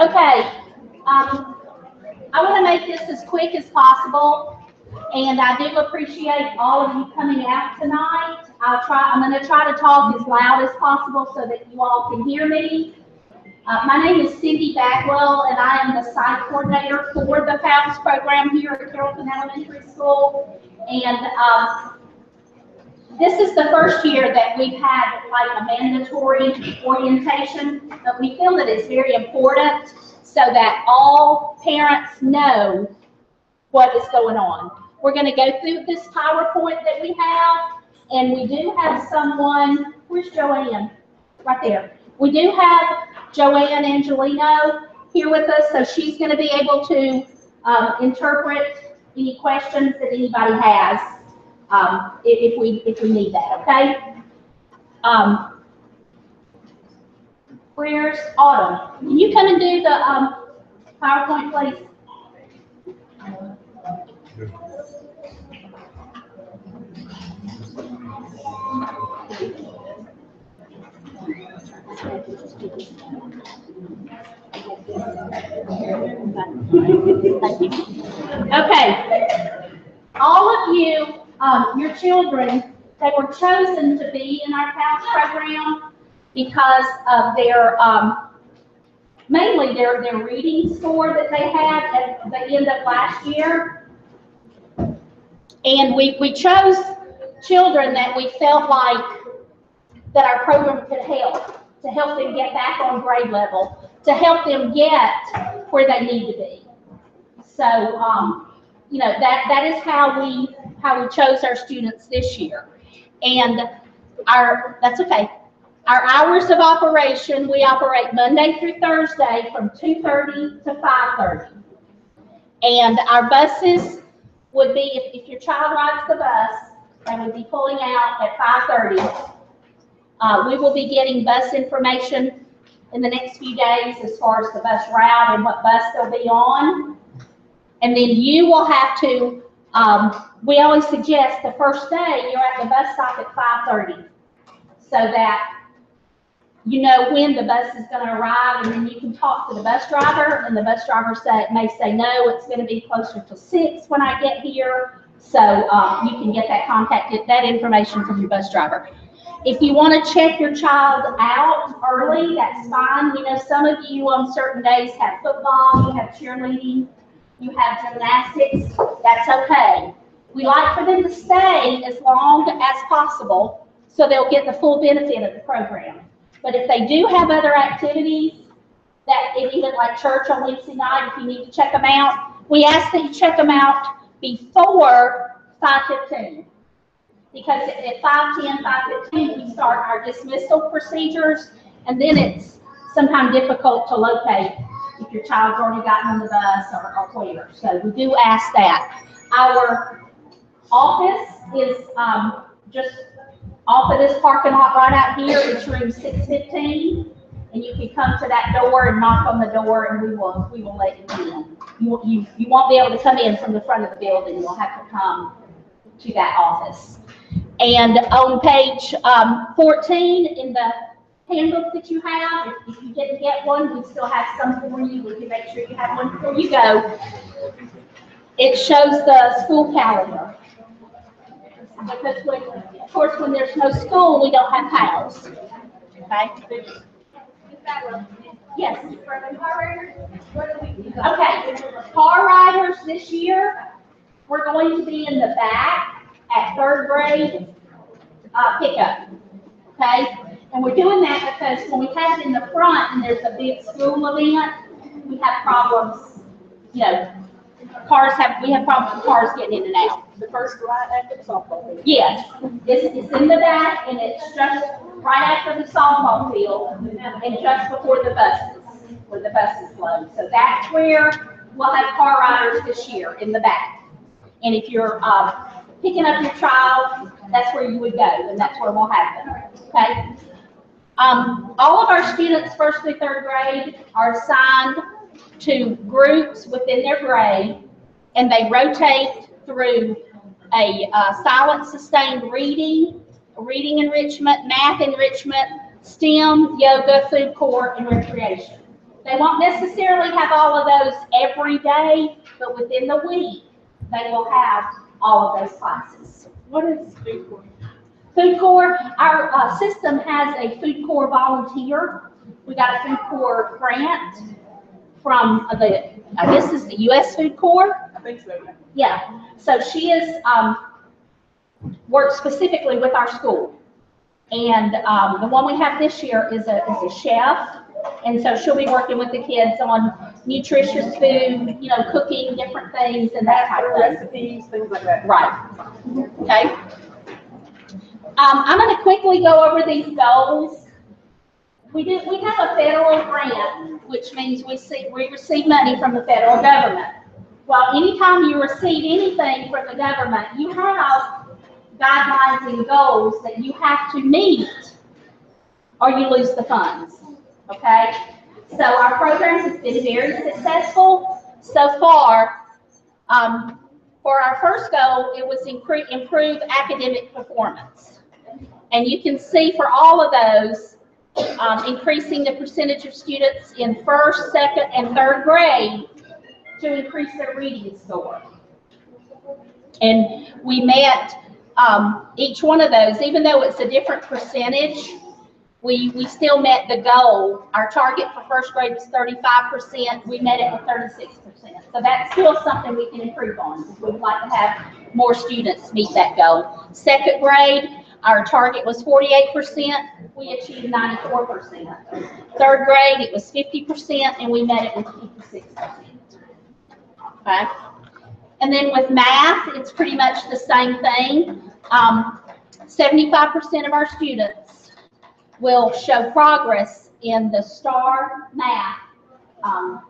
Okay, I want to make this as quick as possible, and I do appreciate all of you coming out tonight. I'm going to try to talk as loud as possible so that you all can hear me. My name is Cindy Bagwell, and I am the site coordinator for the PALS program here at Carrollton Elementary School. And this is the first year that we've had like a mandatory orientation, but we feel that it's very important so that all parents know what is going on. We're going to go through this PowerPoint that we have, and we do have someone, where's Joanne? Right there. We do have Joanne Angelino here with us, so she's going to be able to interpret any questions that anybody has if we need that, okay? Where's Autumn? Can you come and do the PowerPoint, please? Okay, all of you, your children, they were chosen to be in our PALS program because of their, mainly their reading score that they had at the end of last year. And we chose children that we felt like that our program could help, to help them get back on grade level, to help them get where they need to be. So, you know, that is how we chose our students this year. And that's okay. Our hours of operation, we operate Monday through Thursday from 2:30 to 5:30. And our buses would be, if your child rides the bus, they would be pulling out at 5:30. We will be getting bus information in the next few days as far as the bus route and what bus they'll be on. And then you will have to, we always suggest the first day you're at the bus stop at 5:30 so that you know when the bus is going to arrive, and then you can talk to the bus driver, and the bus driver may say, no, it's going to be closer to 6 when I get here. So you can get that information from your bus driver. If you want to check your child out early, that's fine. You know, some of you on certain days have football, you have cheerleading, you have gymnastics. That's okay. We like for them to stay as long as possible so they'll get the full benefit of the program. But if they do have other activities, even like church on Wednesday night, if you need to check them out, we ask that you check them out before 5:15. Because at 5:10, 5:15, we start our dismissal procedures, and then it's sometimes difficult to locate if your child's already gotten on the bus or where. So we do ask that. Our office is just off of this parking lot right out here. It's room 615, and you can come to that door and knock on the door, and we will let you in. You won't be able to come in from the front of the building. You'll have to come to that office. And on page 14 in the handbook that you have, if you didn't get one, we still have some for you. We can make sure you have one before you go. It shows the school calendar. Because of course, when there's no school, we don't have PALS. Okay? Yes. Okay. Car riders this year, we're going to be in the back at 3rd grade pickup. Okay? And we're doing that because when we have it in the front and there's a big school event, we have problems, you know, we have problems with cars getting in and out. The first right after the softball field? Yes. It's in the back, and it's just right after the softball field and just before the buses, where the buses load. So that's where we'll have car riders this year, in the back. And if you're picking up your child, that's where you would go, and that's where we'll have them. Okay? All of our students, 1st through 3rd grade, are assigned to groups within their grade, and they rotate through a silent sustained reading enrichment, math enrichment, STEM, yoga, food court, and recreation. They won't necessarily have all of those every day, but within the week, they will have all of those classes. What is food court? Food Corps, our system has a Food Corps volunteer. We got a Food Corps grant from I guess it's the U.S. Food Corps. I think so. Yeah, so she is, works specifically with our school. And the one we have this year is a chef. And so she'll be working with the kids on nutritious food, you know, cooking different things and that type of thing. Recipes, things like that. Right. Okay. I'm going to quickly go over these goals. We have a federal grant, which means we receive money from the federal government. Well, anytime you receive anything from the government, you have guidelines and goals that you have to meet or you lose the funds. Okay? So our programs have been very successful so far. For our first goal, it was improve academic performance. And you can see for all of those, increasing the percentage of students in first, second, and third grade to increase their reading score. And we met each one of those, even though it's a different percentage, we still met the goal. Our target for first grade was 35%. We met it with 36%. So that's still something we can improve on. We would like to have more students meet that goal. Second grade, our target was 48%. We achieved 94%. Third grade, it was 50%, and we met it with 56%. Okay. And then with math, it's pretty much the same thing. 75% of our students will show progress in the STAR math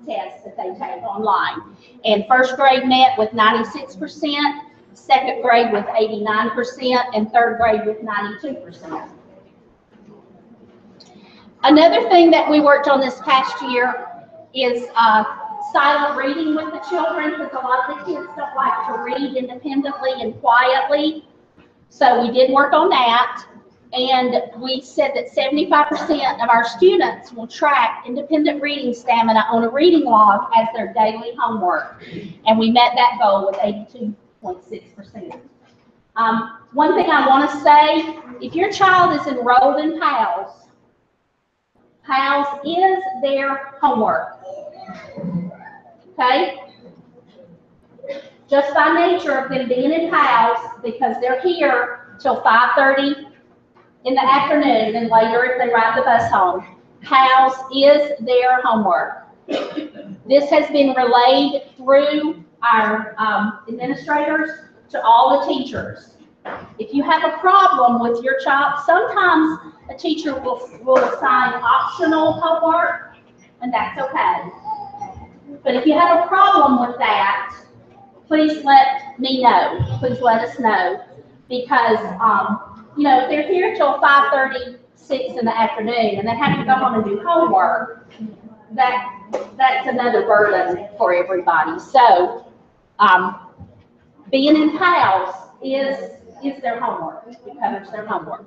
test that they take online. And first grade met with 96%, second grade with 89%, and third grade with 92%. Another thing that we worked on this past year is silent reading with the children, because a lot of the kids don't like to read independently and quietly. So we did work on that. And we said that 75% of our students will track independent reading stamina on a reading log as their daily homework. And we met that goal with 82.6%. One thing I want to say, if your child is enrolled in PALS, PALS is their homework. Okay? Just by nature of them being in PALS, because they're here till 5:30 in the afternoon and later if they ride the bus home, PALS is their homework. This has been relayed through our administrators to all the teachers. If you have a problem with your child, sometimes a teacher will assign optional homework, and that's okay. But if you have a problem with that, please let me know. Please let us know, because you know, if they're here till 5:36 in the afternoon and they have to go home and do homework, that's another burden for everybody. So being in PALS is their homework. It covers their homework.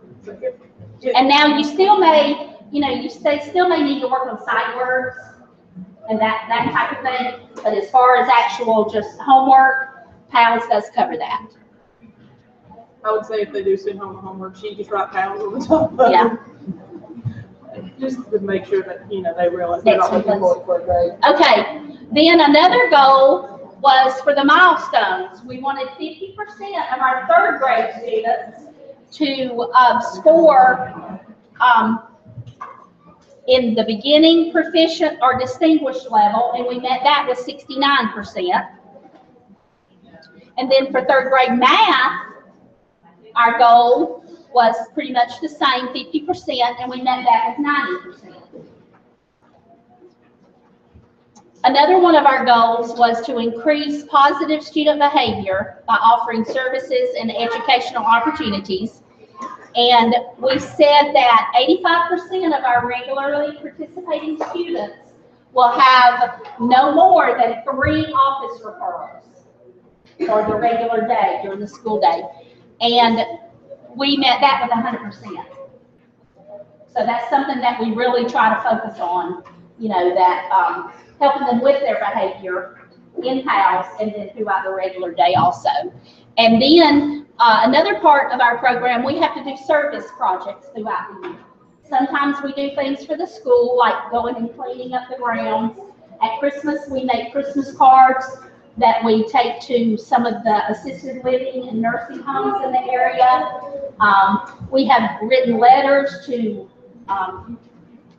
And now you still may, you know, they still may need to work on sight words and that type of thing. But as far as actual just homework, PALS does cover that. I would say if they do send home homework, she just write PALS on the top of it. Yeah. Just to make sure that, you know, they realize they're not looking for a grade. Okay. Then another goal was for the milestones. We wanted 50% of our third grade students to score in the beginning, proficient, or distinguished level, and we met that with 69%. And then for third grade math, our goal was pretty much the same, 50%, and we met that with 90%. Another one of our goals was to increase positive student behavior by offering services and educational opportunities. And we said that 85% of our regularly participating students will have no more than 3 office referrals for the regular day, during the school day. And we met that with 100%. So that's something that we really try to focus on, you know, that helping them with their behavior in PALS and then throughout the regular day also. And then another part of our program, we have to do service projects throughout the year. Sometimes we do things for the school, like going and cleaning up the grounds. At Christmas, we make Christmas cards that we take to some of the assisted living and nursing homes in the area. We have written letters to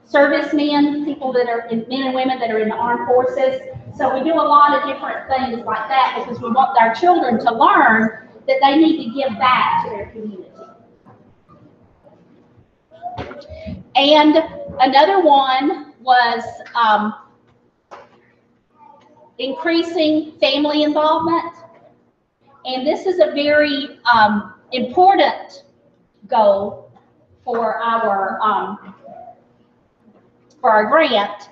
servicemen, people that are men and women that are in the armed forces. So we do a lot of different things like that because we want our children to learn that they need to give back to their community. And another one was increasing family involvement. And this is a very important goal for our grant.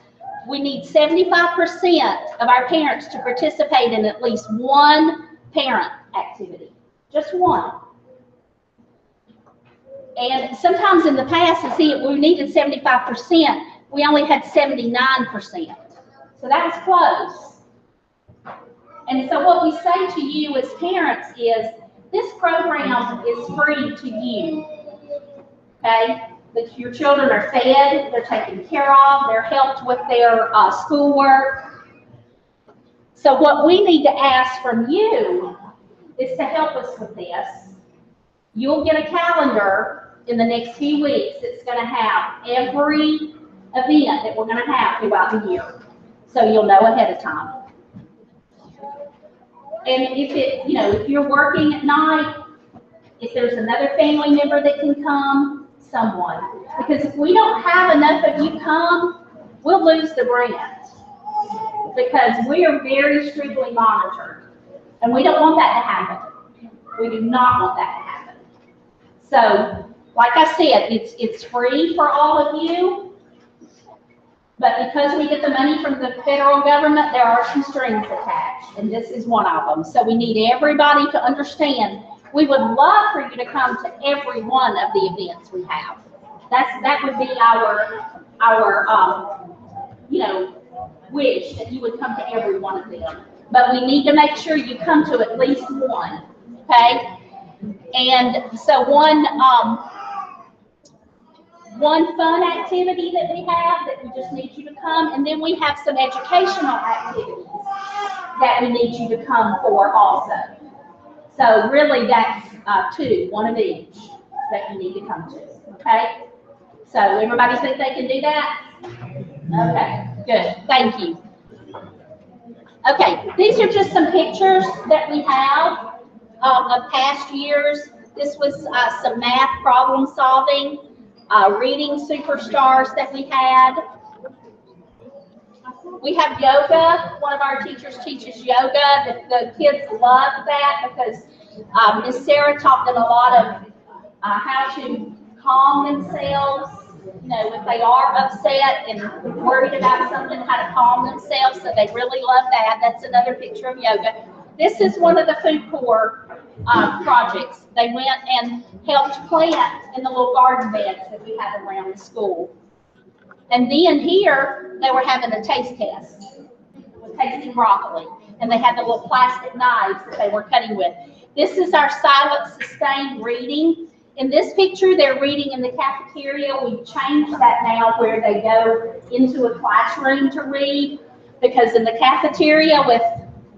We need 75% of our parents to participate in at least one parent activity, just one. And sometimes in the past, we needed 75%. We only had 79%. So that was close. And so what we say to you as parents is, this program is free to you, okay? That your children are fed, they're taken care of, they're helped with their schoolwork. So what we need to ask from you is to help us with this. You'll get a calendar in the next few weeks. It's going to have every event that we're going to have throughout the year, so you'll know ahead of time. And if you're working at night, if there's another family member that can come, someone. Because if we don't have enough of you come, we'll lose the grant. Because we are very strictly monitored. And we don't want that to happen. We do not want that to happen. So, like I said, it's free for all of you. But because we get the money from the federal government, there are some strings attached. And this is one of them. So we need everybody to understand. We would love for you to come to every one of the events we have. That would be our wish, that you would come to every one of them. But we need to make sure you come to at least one, okay? And so one fun activity that we have that we just need you to come, and then we have some educational activities that we need you to come for also. So really that's two, one of each that you need to come to, okay? So everybody think they can do that? Okay, good, thank you. Okay, these are just some pictures that we have of past years. This was some math problem solving, reading superstars that we had. We have yoga. One of our teachers teaches yoga. The kids love that because Miss Sarah taught them a lot of how to calm themselves, if they are upset and worried about something, how to calm themselves. So they really love that. That's another picture of yoga. This is one of the food corps projects. They went and helped plant in the little garden beds that we have around the school. And then here, they were having a taste test with tasting broccoli. And they had the little plastic knives that they were cutting with. This is our silent, sustained reading. In this picture, they're reading in the cafeteria. We've changed that now where they go into a classroom to read. Because in the cafeteria with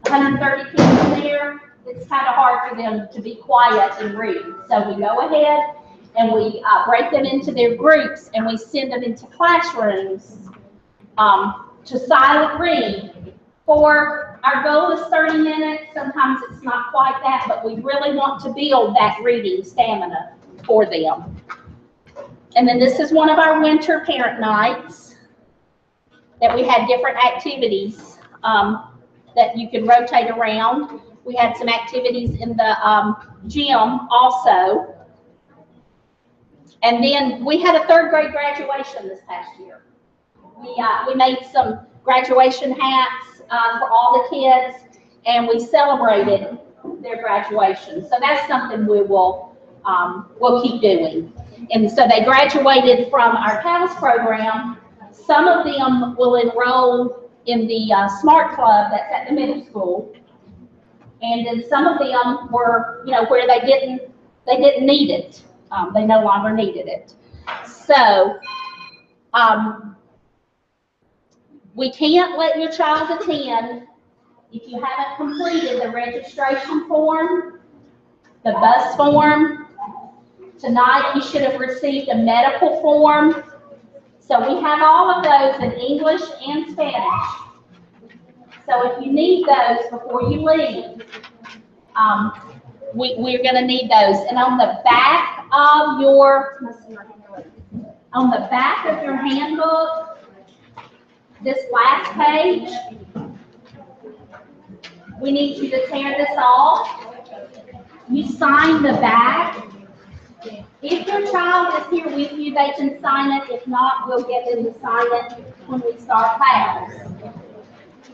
130 kids there, it's kind of hard for them to be quiet and read. So we go ahead and we break them into their groups and we send them into classrooms to silent read. Our goal is 30 minutes. Sometimes it's not quite that, but we really want to build that reading stamina for them. And then this is one of our winter parent nights that we had different activities that you can rotate around. We had some activities in the gym also. And then we had a third grade graduation this past year. We made some graduation hats for all the kids, and we celebrated their graduation. So that's something we'll keep doing. And so they graduated from our PALS program Some of them will enroll in the Smart Club that's at the middle school. And then some of them were, where they didn't need it. They no longer needed it. So, we can't let your child attend if you haven't completed the registration form, the bus form. Tonight, you should have received a medical form. So we have all of those in English and Spanish. So if you need those before you leave, we're going to need those. And on the back of your handbook, this last page, we need you to tear this off. You sign the back. If your child is here with you, they can sign it. If not, we'll get them to sign it when we start PALS.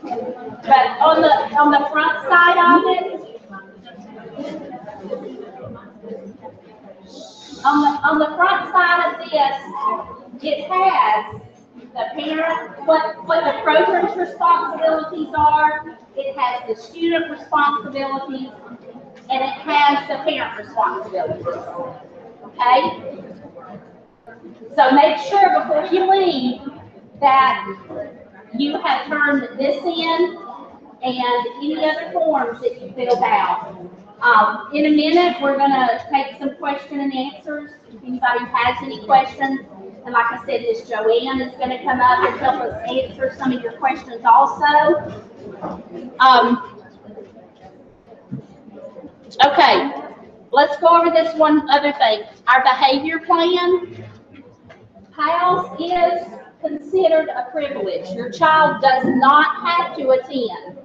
But on the front side of it, on the front side of this, it has the parent, what the program's responsibilities are. It has the student responsibilities, and it has the parent responsibilities. Okay? So make sure before you leave that you have turned this in and any other forms that you filled out. In a minute, we're going to take some question and answers. If anybody has any questions, and like I said, this Joanne is going to come up and help us answer some of your questions also. Okay, let's go over this one other thing. Our behavior plan. PALS is considered a privilege. Your child does not have to attend.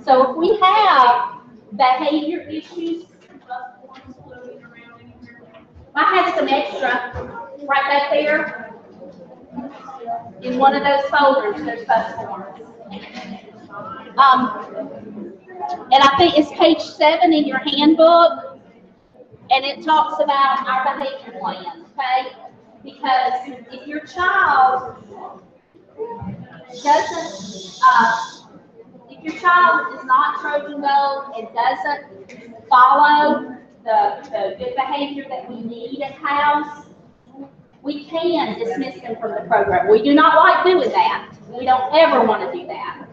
So if we have behavior issues, I have some extra right back there in one of those folders. There's bus forms. And I think it's page 7 in your handbook, and it talks about our behavior plan, okay? Because if your child doesn't, if your child is not Trojan Gold and doesn't follow the good behavior that we need at house, we can dismiss them from the program. We do not like doing that. We don't ever want to do that.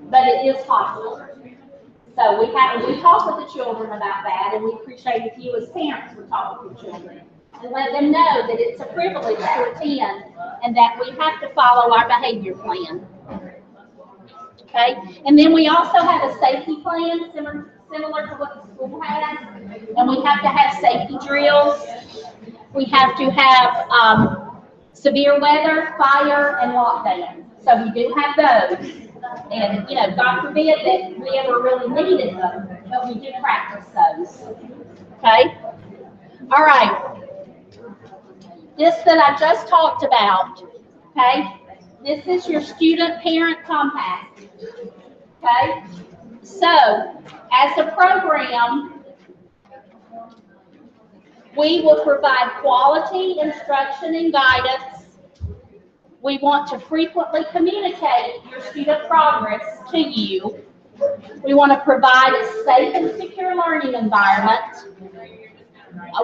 But it is possible. So we talk with the children about that, and we appreciate if you as parents would talk with your children and let them know that it's a privilege to attend and that we have to follow our behavior plan. Okay? And then we also have a safety plan similar to what the school has, and we have to have safety drills. We have to have severe weather, fire, and lockdown. So we do have those. And, God forbid that we ever really needed them, but we do practice those. Okay? All right. This that I just talked about, okay? This is your student-parent compact. Okay? So, as a program, we will provide quality instruction and guidance. We want to frequently communicate your student progress to you. We want to provide a safe and secure learning environment.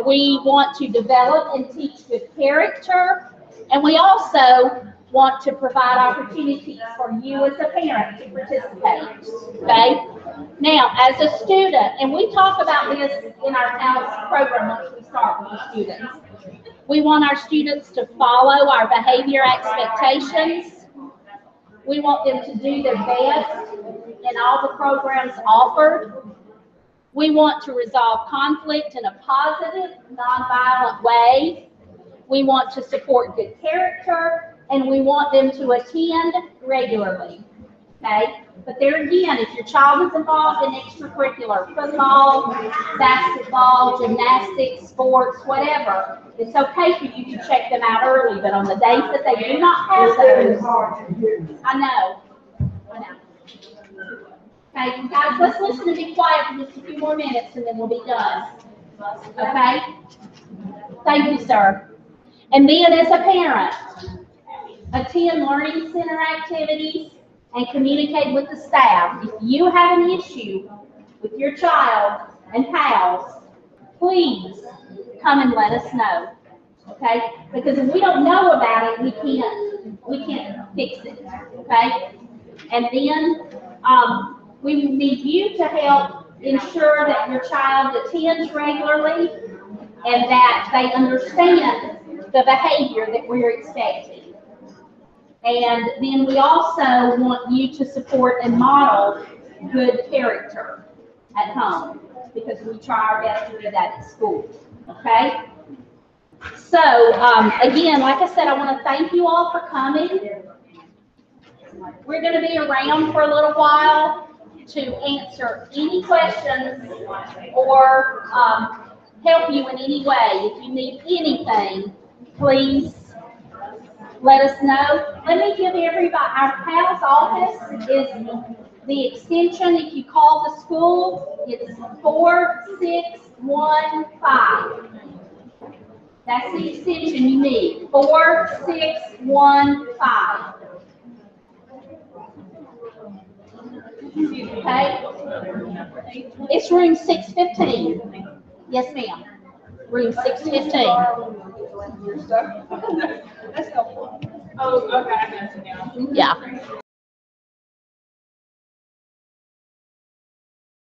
We want to develop and teach good character. And we also want to provide opportunities for you as a parent to participate. Okay? Now, as a student, and we talk about this in our PALS program once we start with the students. We want our students to follow our behavior expectations. We want them to do their best in all the programs offered. We want to resolve conflict in a positive, nonviolent way. We want to support good character, and we want them to attend regularly. Okay? But there again, if your child is involved in extracurricular, football, basketball, gymnastics, sports, whatever, it's okay for you to check them out early, but on the days that they do not have those, I know. Okay, guys, let's listen and be quiet for just a few more minutes and then we'll be done. Okay? Thank you, sir. And then as a parent, attend learning center activities, and communicate with the staff. If you have an issue with your child and PALS, please come and let us know, okay? Because if we don't know about it, we can't fix it, okay? And then we need you to help ensure that your child attends regularly and that they understand the behavior that we're expecting. And then we also want you to support and model good character at home, because we try our best to do that at school, okay? So, again, like I said, I want to thank you all for coming. We're going to be around for a little while to answer any questions or help you in any way. If you need anything, please let us know. Let me give everybody, our PALS office is the extension. If you call the school, it's 4615. That's the extension you need, 4615. Okay? It's room 615. Yes, ma'am. Room 615. That's helpful. Oh, okay, I got you now. Yeah.